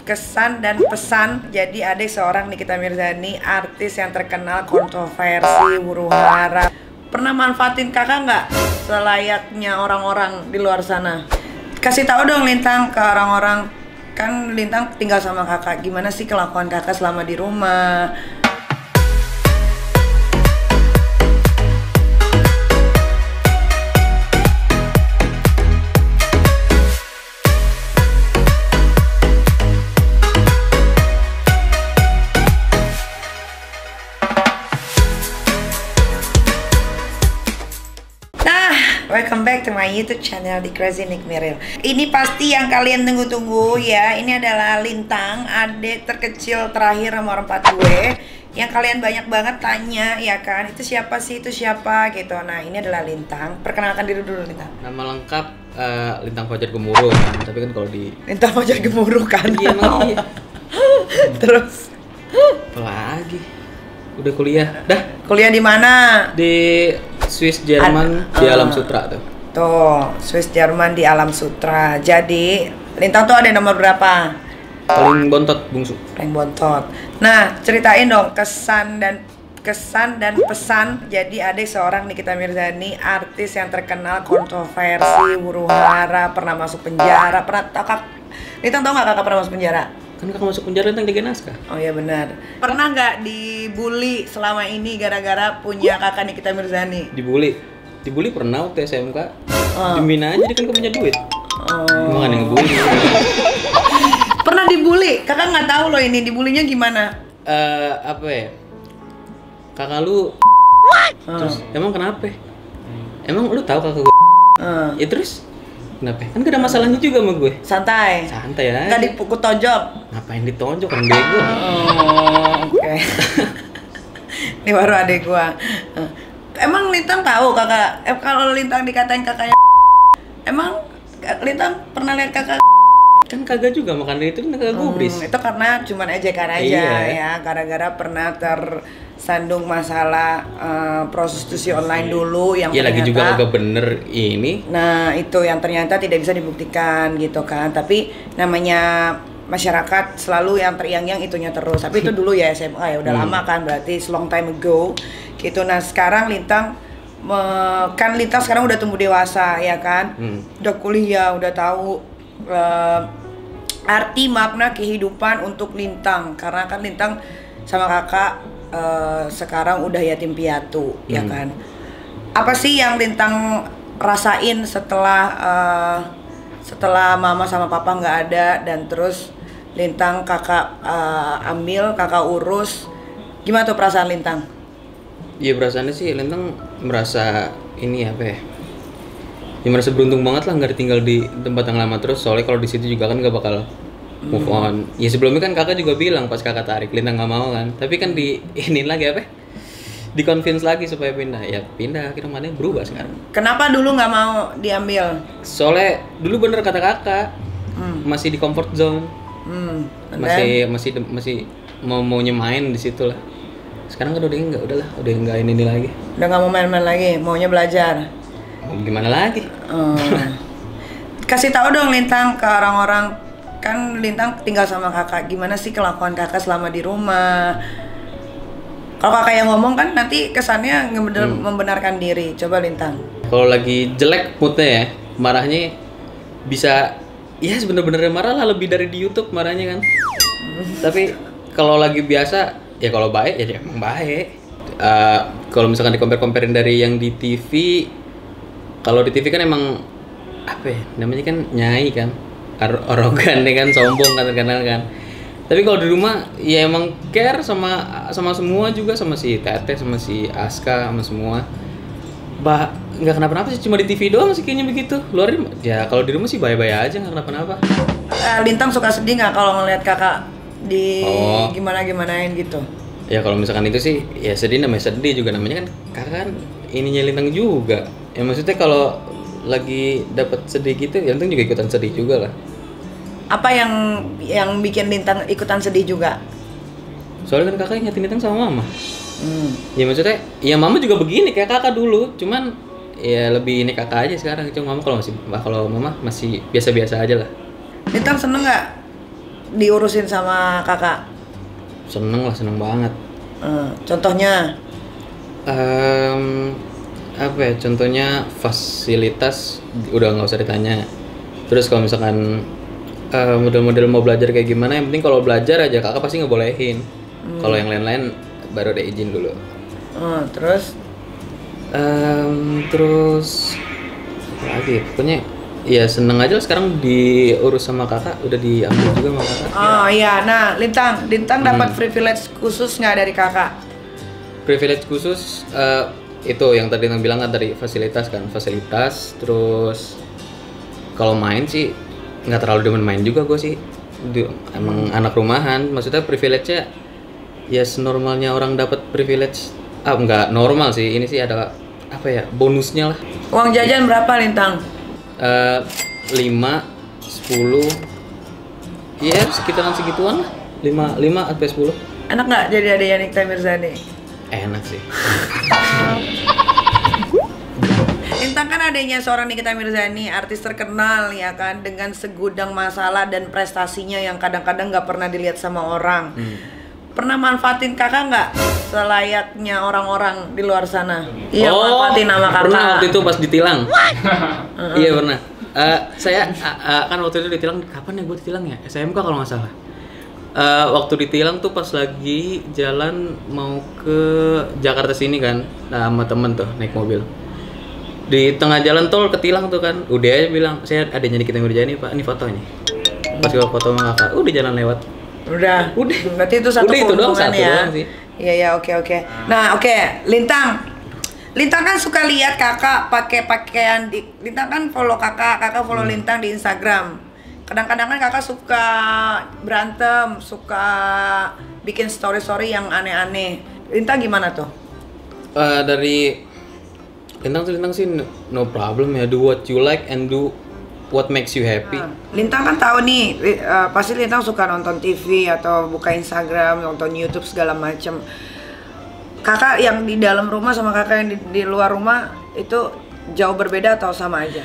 kesan dan pesan jadi adik seorang Nikita Mirzani, artis yang terkenal, kontroversi, huru-hara. Pernah manfaatin kakak nggak selayaknya orang-orang di luar sana? Kasih tahu dong Lintang ke orang-orang, kan Lintang tinggal sama kakak, gimana sih kelakuan kakak selama di rumah? Welcome back to my YouTube channel di Crazy Nick Miril. Ini pasti yang kalian tunggu-tunggu ya. Ini adalah Lintang, adik terkecil terakhir nomor 4 gue, yang kalian banyak banget tanya ya kan, itu siapa sih, itu siapa gitu. Nah ini adalah Lintang. Perkenalkan diri dulu Lintang. Nama lengkap Lintang Fajar Gemuruh kan. Tapi kan kalau di Lintang Fajar Gemuruh kan. Iya emang iya. Terus apa lagi? Udah kuliah. Dah. Kuliah di mana? Di Swiss Jerman di Alam Sutra tuh. Tuh, Swiss Jerman di Alam Sutra. Jadi, Lintang tuh ada nomor berapa? Paling bontot bungsu. Paling bontot. Nah, ceritain dong kesan dan pesan jadi adik seorang Nikita Mirzani, artis yang terkenal, kontroversi, huru-hara, pernah masuk penjara. Lintang tau nggak kakak pernah masuk penjara? Kan kakak masuk penjara Lintang jaga naskah. Oh iya benar. Pernah nggak dibully selama ini gara-gara punya kakak Nikita Mirzani? Dibully pernah waktu SMK. Dimin aja dia kan gak punya duit. Emang ada yang ngebully. Pernah dibully? Kakak nggak tahu loh ini dibulinya gimana? Apa ya? Kakak lu. Terus emang kenapa? Emang lu tahu kakak gue? Ya terus kenapa? Kan gak ada masalahnya juga sama gue. Santai. Santai ya. Nggak dipukul tonjok. Ngapain ditonjok kan bego? Oke. Ini baru adik gua. Emang Lintang tahu kakak? Kalau Lintang dikatain kakaknya, emang Lintang pernah lihat kakak? Kan kagak juga, makanya itu kan kagak gubris. Itu karena cuman ejekan aja ya, gara-gara pernah tersandung masalah prostitusi online dulu yang ya ternyata, lagi juga agak bener ini. Nah itu yang ternyata tidak bisa dibuktikan gitu kan. Tapi namanya masyarakat selalu yang teriang-yang itunya terus. Tapi itu dulu ya SMA ya, udah lama kan, berarti long time ago gitu. Nah sekarang Lintang kan Lintang sekarang udah tumbuh dewasa ya kan, udah kuliah, udah tahu arti makna kehidupan untuk Lintang, karena kan Lintang sama kakak sekarang udah yatim piatu ya kan. Apa sih yang Lintang rasain setelah mama sama papa nggak ada, dan terus Lintang kakak ambil, kakak urus, gimana tuh perasaan Lintang? Ya perasaannya sih Lintang merasa ini apa ya? Ya merasa beruntung banget lah nggak tinggal di tempat yang lama terus, soalnya kalau di situ juga kan nggak bakal move on. Ya sebelumnya kan kakak juga bilang pas kakak tarik Lintang nggak mau kan, tapi kan ini lagi apa? Di convince lagi supaya pindah, ya pindah. Akhirnya mana berubah sekarang. Kenapa dulu nggak mau diambil? Soalnya dulu bener kata kakak, masih di comfort zone, masih maunya main di situ lah. Sekarang kan udah enggak ini lagi. Udah nggak mau main-main lagi, maunya belajar. Mau gimana lagi? Kasih tahu dong Lintang ke orang-orang, kan Lintang tinggal sama kakak, gimana sih kelakuan kakak selama di rumah? Kalau kakak yang ngomong kan nanti kesannya membenarkan diri. Coba Lintang. Kalau lagi jelek moodnya ya, marahnya bisa ya sebener-benernya marah lah, lebih dari di YouTube marahnya kan. Tapi kalau lagi biasa ya, kalau baik ya emang baik. Kalau misalkan di-compare-comparein dari yang di TV, kalau di TV kan emang apa ya namanya kan, nyai kan, arogan ya kan, sombong kan terkenal kan. Tapi kalau di rumah ya emang care sama semua juga, sama si Teteh, sama si Aska, sama semua. Nggak kenapa-napa sih, cuma di TV doang sih kayaknya begitu. Luarin ya kalau di rumah sih bye-bye aja, nggak kenapa-napa. Lintang suka sedih nggak kalau ngeliat kakak di gimana-gimanain gitu? Ya kalau misalkan itu sih ya sedih, namanya sedih juga, namanya kan kakak kan ininya Lintang juga. Ya maksudnya kalau lagi dapat sedih gitu, ya Lintang juga ikutan sedih juga lah. Apa yang bikin Lintang ikutan sedih juga? Soalnya kan kakak ingetin Lintang sama mama. Ya maksudnya, ya mama juga begini kayak kakak dulu, cuman ya lebih ini kakak aja sekarang. Cuma mama kalau mama masih biasa-biasa aja lah. Lintang seneng nggak diurusin sama kakak? Seneng lah, seneng banget. Contohnya? Apa ya? Contohnya fasilitas udah nggak usah ditanya. Terus kalau misalkan model-model mau belajar kayak gimana, yang penting kalau belajar aja kakak pasti ngebolehin. Kalau yang lain-lain baru ada izin dulu. Terus? Terus apa lagi? Pokoknya ya seneng aja lah sekarang diurus sama kakak, udah diambil juga sama kakak. Oh iya, nah Lintang dapat privilege khusus nggak dari kakak? Privilege khusus itu yang tadi Lintang bilang kan, dari fasilitas kan, fasilitas. Terus kalau main sih nggak terlalu demen main juga gue sih. Emang anak rumahan, maksudnya privilege-nya ya senormalnya orang dapat privilege. Nggak normal sih, ini sih ada apa ya, bonusnya lah. Uang jajan berapa Lintang? 5, 10, ya sekitaran segituan lah, 5 sampai 10. Enak nggak jadi adiknya Nikita Mirzani? Enak sih. Lintang kan adanya seorang Nikita Mirzani, artis terkenal ya kan, dengan segudang masalah dan prestasinya yang kadang-kadang nggak pernah dilihat sama orang. Pernah manfaatin kakak nggak selayaknya orang-orang di luar sana? Iya, manfaatin nama kakak. Pernah waktu itu pas ditilang. Iya pernah. Saya kan waktu itu ditilang, kapan ya gue ditilang ya? SMK kalau nggak salah. Waktu ditilang tuh pas lagi jalan mau ke Jakarta sini kan, nah, sama temen tuh naik mobil. Di tengah jalan tol ketilang tuh kan, udah aja bilang, saya adanya Nikita Mirzani pak, ini fotonya. Pas gue foto sama kakak, udah jalan lewat. Udah. Berarti itu satu hubungan ya. Doang sih. Iya, oke. Nah, oke. Lintang kan suka lihat kakak pakai pakaian Lintang kan follow kakak follow Lintang di Instagram. Kadang-kadang kan kakak suka berantem, suka bikin story-story yang aneh-aneh. Lintang gimana tuh? Dari Lintang sih no problem ya, do what you like and do what makes you happy. Lintang kan tahu nih, pasti Lintang suka nonton TV atau buka Instagram, nonton YouTube segala macem. Kakak yang di dalam rumah sama kakak yang di luar rumah itu jauh berbeda atau sama aja?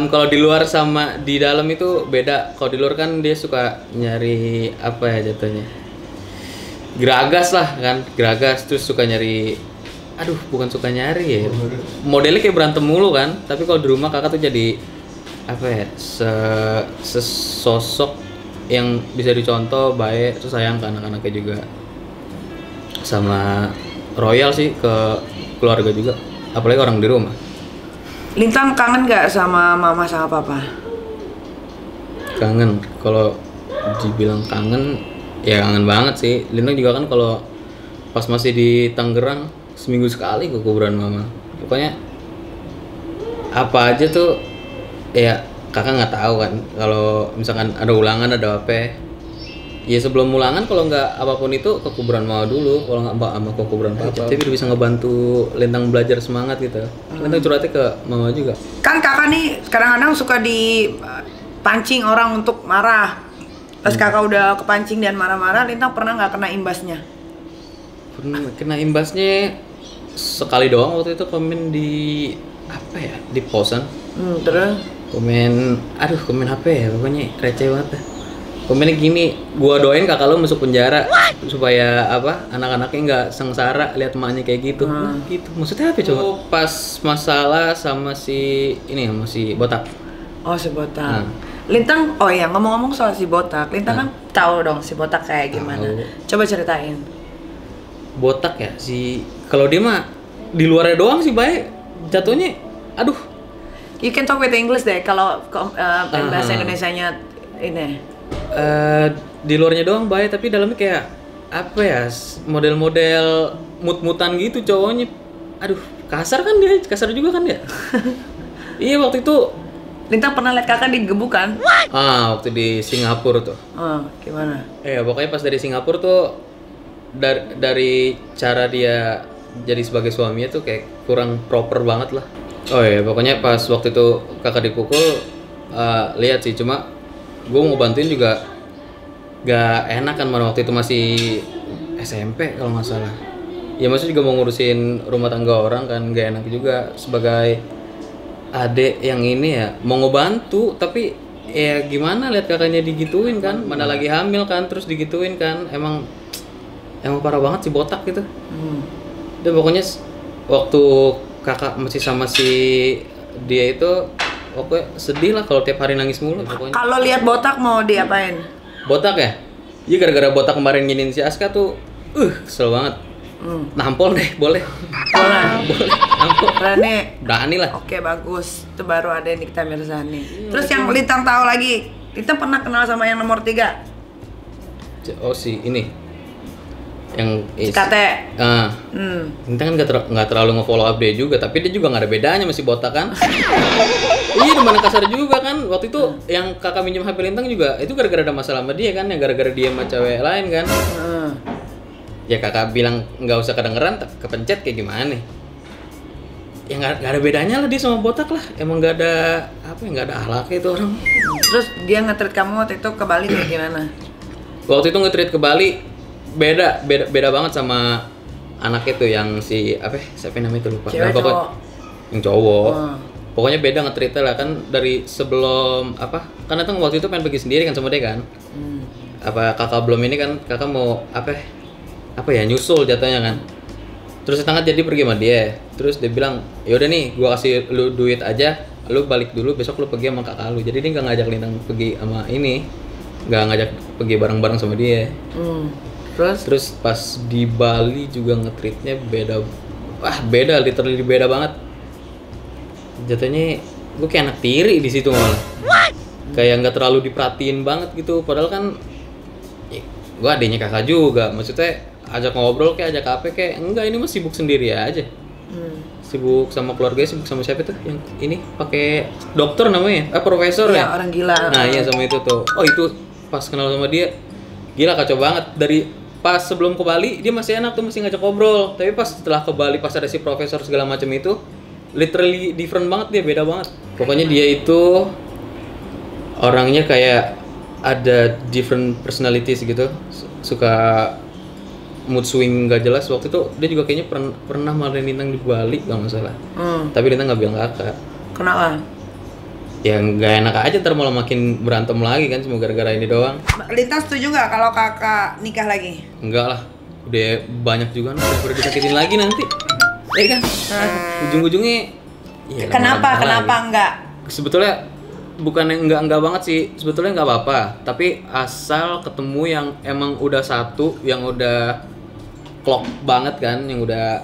Kalau di luar sama di dalam itu beda. Kalau di luar kan dia suka nyari apa ya jatuhnya, geragas lah kan, geragas, terus suka nyari, bukan suka nyari ya, modelnya kayak berantem mulu kan. Tapi kalau di rumah kakak tuh jadi apa ya, sesosok yang bisa dicontoh, baik, terus sayang ke anak-anaknya juga, sama royal sih ke keluarga juga, apalagi orang di rumah. Lintang kangen nggak sama mama sama papa? Kangen, kalau dibilang kangen ya kangen banget sih. Lintang juga kan kalau pas masih di Tangerang seminggu sekali ke kuburan mama. Pokoknya apa aja tuh ya kakak nggak tahu kan, kalau misalkan ada ulangan ada apa ya, sebelum ulangan kalau nggak apapun itu ke kuburan mama dulu, kalau nggak sama ke kuburan papa. Tapi bisa ngebantu Lintang belajar semangat gitu. Lintang curhatnya ke mama juga. Kan kakak nih kadang-kadang suka dipancing orang untuk marah. Pas kakak udah kepancing dan marah-marah, Lintang pernah nggak kena imbasnya? Pernah kena imbasnya sekali doang, waktu itu komen di apa ya, di posan. Terus? Komen apa ya, pokoknya receh banget. Komennya gini, gua doain kakak lo masuk penjara supaya apa, anak-anaknya nggak sengsara lihat emaknya kayak gitu. Nah, gitu. Maksudnya apa coba? Pas masalah sama si Botak. Oh, si Botak. Lintang, oh ya, ngomong-ngomong soal si Botak, Lintang kan tahu dong si Botak kayak gimana. Coba ceritain. Botak ya, kalau dia mah di luarnya doang sih baik, jatuhnya You can talk with English deh kalau bahasa Indonesianya ini. Di luarnya doang baik, tapi dalamnya kayak apa ya, model-model mut-mutan gitu cowoknya. Kasar kan dia, kasar juga kan dia. Iya, waktu itu Lintang pernah lihat kakak digebuk kan? Waktu di Singapura tuh. Gimana? Pokoknya pas dari Singapura tuh dari cara dia jadi sebagai suaminya tuh kayak kurang proper banget lah. Pokoknya pas waktu itu kakak dipukul, lihat sih, cuma gue mau bantuin juga gak enak kan, mana waktu itu masih SMP kalau nggak salah. Ya maksudnya juga mau ngurusin rumah tangga orang kan, gak enak juga sebagai adek yang ini ya, mau ngebantu tapi ya gimana lihat kakaknya digituin kan, mana lagi hamil kan, terus digituin kan, emang parah banget sih botak gitu. Dan pokoknya waktu kakak masih sama si dia itu, pokoknya sedih lah kalau tiap hari nangis mulu pokoknya. Kalau lihat botak mau diapain? Botak ya? Iya gara-gara botak kemarin nginin si Aska tuh, kesel banget. Nampol deh, boleh. Boleh, nampol. Berani lah. Oke, bagus. Itu baru ada Nikita Mirzani. Terus yang Lintang tahu lagi, Lintang pernah kenal sama yang nomor 3? Oh si ini yang Kate. Lintang kan nggak terlalu nge-follow up dia juga, tapi dia juga nggak ada bedanya masih botak kan. Iya, mana kasar juga kan. Waktu itu yang kakak minjem HP Lintang juga, itu gara-gara ada masalah sama dia kan, yang gara-gara dia sama cewek lain kan. Ya kakak bilang nggak usah kedengeran, kepencet kayak gimana nih? Ya nggak ada bedanya lah dia sama botak lah. Emang nggak ada nggak ada akhlaknya itu orang. Terus dia nge-treat kamu waktu itu ke Bali kayak gimana? Waktu itu nge-treat ke Bali beda banget sama anak itu yang si siapa namanya itu lupa. Cewek, cowok. Yang cowok. Pokoknya beda nge-treatnya lah kan dari sebelum kan datang waktu itu pengen pergi sendiri kan sama dia kan. Kakak belum ini kan, kakak mau nyusul jatuhnya kan. Terus setengah jadi pergi sama dia. Terus dia bilang, "Yaudah nih, gua kasih lu duit aja, lu balik dulu, besok lu pergi sama kakak lu." Jadi dia nggak ngajak Lintang pergi sama ini, nggak ngajak pergi bareng-bareng sama dia. Terus pas di Bali juga nge-treatnya beda, literally beda banget. Jatuhnya gue kayak anak tiri di situ malah. Kayak nggak terlalu diperhatiin banget gitu. Padahal kan gue adiknya kakak juga. Maksudnya ajak ngobrol kayak ajak apa kayak enggak, ini mah sibuk sendiri aja. Sibuk sama keluarganya, sibuk sama siapa tuh yang ini pakai dokter namanya, profesor ya. Orang gila. Nah iya sama itu tuh. Oh itu pas kenal sama dia, gila kacau banget. Dari pas sebelum ke Bali dia masih enak tuh, masih ngajak ngobrol. Tapi pas setelah ke Bali pas ada si profesor segala macam itu, literally different banget, dia beda banget. Pokoknya dia itu orangnya kayak ada different personalities gitu, suka mood swing gak jelas. Waktu itu dia juga kayaknya pernah marahin Lintang di Bali kalau nggak salah. Tapi Lintang nggak bilang kakak. Kenapa? Ya nggak enak aja, ntar malah makin berantem lagi kan, cuma gara-gara ini doang. Lintang setuju nggak kalau kakak nikah lagi? Enggak lah, udah banyak juga nih daripada disakitin lagi nanti. Ya kan? Ujung-ujungnya ya, kenapa enggak? Sebetulnya bukan yang enggak banget sih, sebetulnya nggak apa-apa. Tapi asal ketemu yang emang udah satu, yang udah klop banget kan, yang udah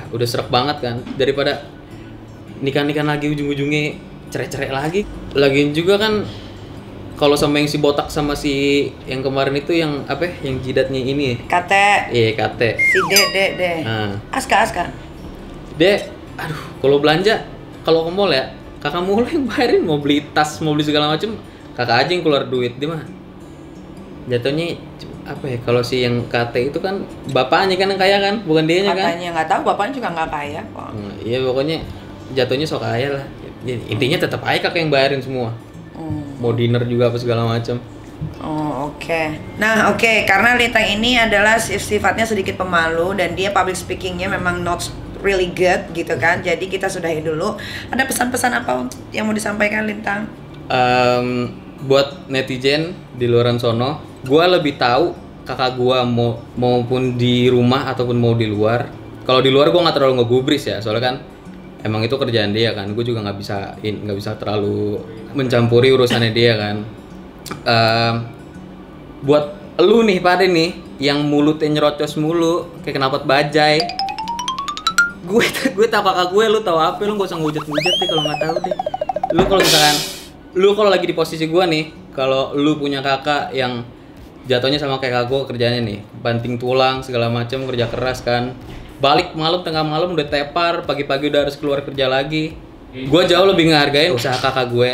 udah serak banget kan, daripada nikah-nikah lagi ujung-ujungnya cerai-cerai lagi. Lagian juga kan kalau sama yang si botak sama si yang kemarin itu yang yang jidatnya ini. Kate. Iya, Kate. Si De. Aska. Dek, kalau belanja, kalau ke mall ya, kakak mulu yang bayarin, mau beli tas, mau beli segala macem, kakak aja yang keluar duit, dia mah. Jatuhnya kalau si yang Kate itu kan bapaknya kan yang kaya kan, bukan dianya kan? Katanya nggak tahu, bapaknya juga nggak kaya kok. Iya pokoknya jatuhnya sok kaya lah. Intinya tetap aja kakak yang bayarin semua. Mau dinner juga apa segala macam. Oke. Nah, karena Lintang ini adalah sifatnya sedikit pemalu dan dia public speakingnya memang not really good gitu kan. Jadi kita sudahi dulu. Ada pesan-pesan apa yang mau disampaikan Lintang? Buat netizen di luaran sono, gua lebih tahu kakak gua maupun di rumah ataupun mau di luar. Kalau di luar gua nggak terlalu ngegubris ya, soalnya kan emang itu kerjaan dia kan. Gue juga nggak bisa terlalu mencampuri urusannya dia kan. Buat lu nih pada nih yang mulutnya nyerocos mulu kayak knalpot bajai, gue tau kakak gue, lu tau apa? Lu gak usah ngujat deh kalau nggak tahu deh. Lu kalau lagi di posisi gue nih, kalau lu punya kakak yang jatuhnya sama kayak kakak gue kerjanya nih, banting tulang segala macam, kerja keras kan, balik tengah malam udah tepar, pagi-pagi udah harus keluar kerja lagi. Gue jauh lebih ngehargain usaha kakak gue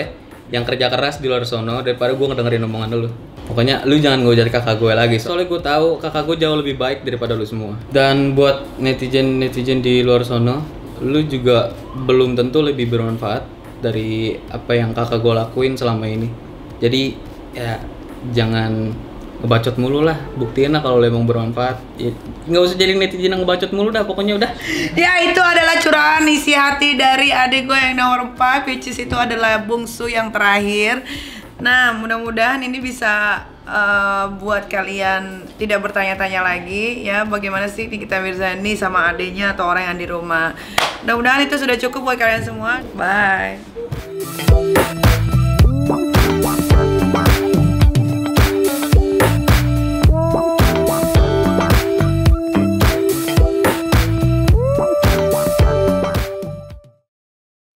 yang kerja keras di luar sono daripada gue ngedengerin omongan lu. Pokoknya lu jangan ngejat kakak gue lagi, soalnya gue tahu kakak gue jauh lebih baik daripada lu semua. Dan buat netizen di luar sono, lu juga belum tentu lebih bermanfaat dari apa yang kakak gue lakuin selama ini. Jadi ya jangan ngebacot mulu lah, buktiin lah kalau lo emang bermanfaat. Ya, nggak usah jadi netizen yang ngebacot mulu dah, pokoknya udah. Ya, itu adalah curahan isi hati dari adik gue yang nomor 4, which is itu adalah bungsu yang terakhir. Nah, mudah-mudahan ini bisa buat kalian tidak bertanya-tanya lagi ya, bagaimana sih Nikita Mirzani sama adiknya atau orang yang di rumah. Mudah-mudahan itu sudah cukup buat kalian semua. Bye.